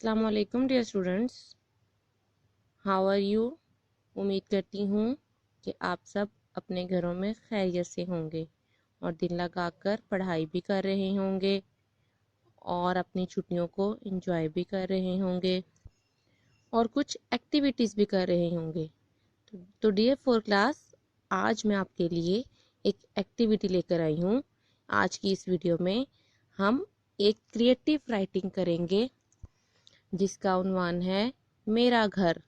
अस्सलाम वालेकुम dear students, how are you. उम्मीद करती हूँ कि आप सब अपने घरों में खैरियत से होंगे और दिल लगाकर पढ़ाई भी कर रहे होंगे और अपनी छुट्टियों को एंजॉय भी कर रहे होंगे और कुछ एक्टिविटीज़ भी कर रहे होंगे। तो डियर फोर क्लास, आज मैं आपके लिए एक एक्टिविटी लेकर आई हूँ। आज की इस वीडियो में हम एक क्रिएटिव राइटिंग करेंगे जिसका उन्वान है मेरा घर।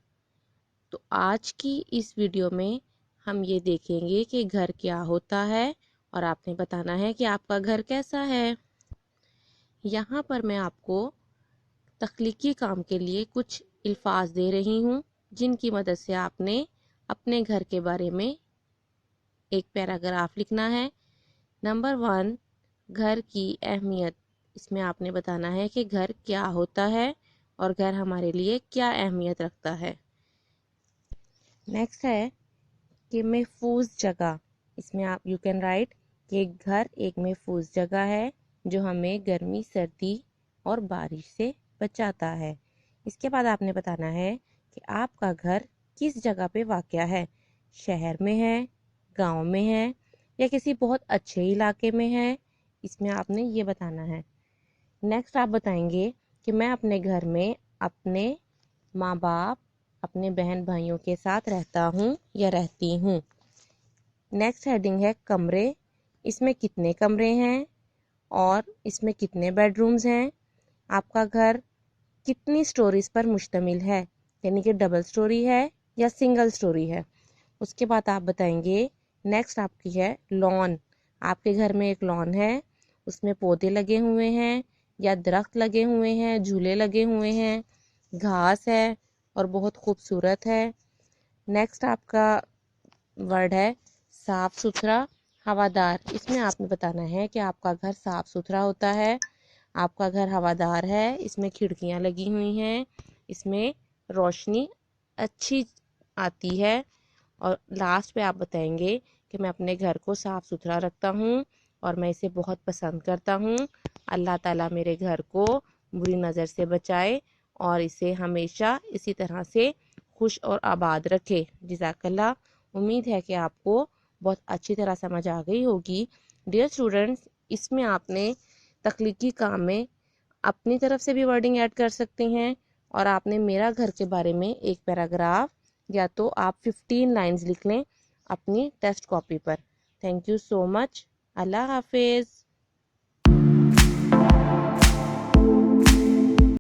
तो आज की इस वीडियो में हम ये देखेंगे कि घर क्या होता है और आपने बताना है कि आपका घर कैसा है। यहाँ पर मैं आपको तख्लीकी काम के लिए कुछ अल्फाज दे रही हूँ जिनकी मदद से आपने अपने घर के बारे में एक पैराग्राफ लिखना है। नंबर 1, घर की अहमियत। इसमें आपने बताना है कि घर क्या होता है और घर हमारे लिए क्या अहमियत रखता है। नेक्स्ट है कि महफूज जगह। इसमें आप यू कैन राइट कि घर एक महफूज जगह है जो हमें गर्मी, सर्दी और बारिश से बचाता है। इसके बाद आपने बताना है कि आपका घर किस जगह पे वाक़या है, शहर में है, गांव में है या किसी बहुत अच्छे इलाके में है। इसमें आपने ये बताना है। नेक्स्ट आप बताएंगे कि मैं अपने घर में अपने माँ बाप, अपने बहन भाइयों के साथ रहता हूँ या रहती हूँ। नेक्स्ट हेडिंग है कमरे। इसमें कितने कमरे हैं और इसमें कितने बेडरूम्स हैं। आपका घर कितनी स्टोरीज पर मुश्तमिल है, यानी कि डबल स्टोरी है या सिंगल स्टोरी है। उसके बाद आप बताएंगे। नेक्स्ट आपकी है लॉन। आपके घर में एक लॉन है, उसमें पौधे लगे हुए हैं या दरख्त लगे हुए हैं, झूले लगे हुए हैं, घास है और बहुत खूबसूरत है। नेक्स्ट आपका वर्ड है साफ सुथरा, हवादार। इसमें आपने बताना है कि आपका घर साफ सुथरा होता है, आपका घर हवादार है, इसमें खिड़कियां लगी हुई हैं, इसमें रोशनी अच्छी आती है। और लास्ट पे आप बताएंगे कि मैं अपने घर को साफ सुथरा रखता हूँ और मैं इसे बहुत पसंद करता हूँ। अल्लाह ताला मेरे घर को बुरी नज़र से बचाए और इसे हमेशा इसी तरह से खुश और आबाद रखे। जज़ाकल्लाह। उम्मीद है कि आपको बहुत अच्छी तरह समझ आ गई होगी। डियर स्टूडेंट्स, इसमें आपने तख्लीकी काम में अपनी तरफ से भी वर्डिंग ऐड कर सकते हैं और आपने मेरा घर के बारे में एक पैराग्राफ या तो आप 15 लाइंस लिख लें अपनी टेस्ट कॉपी पर। Thank you so much. अल्लाह हाफिज़।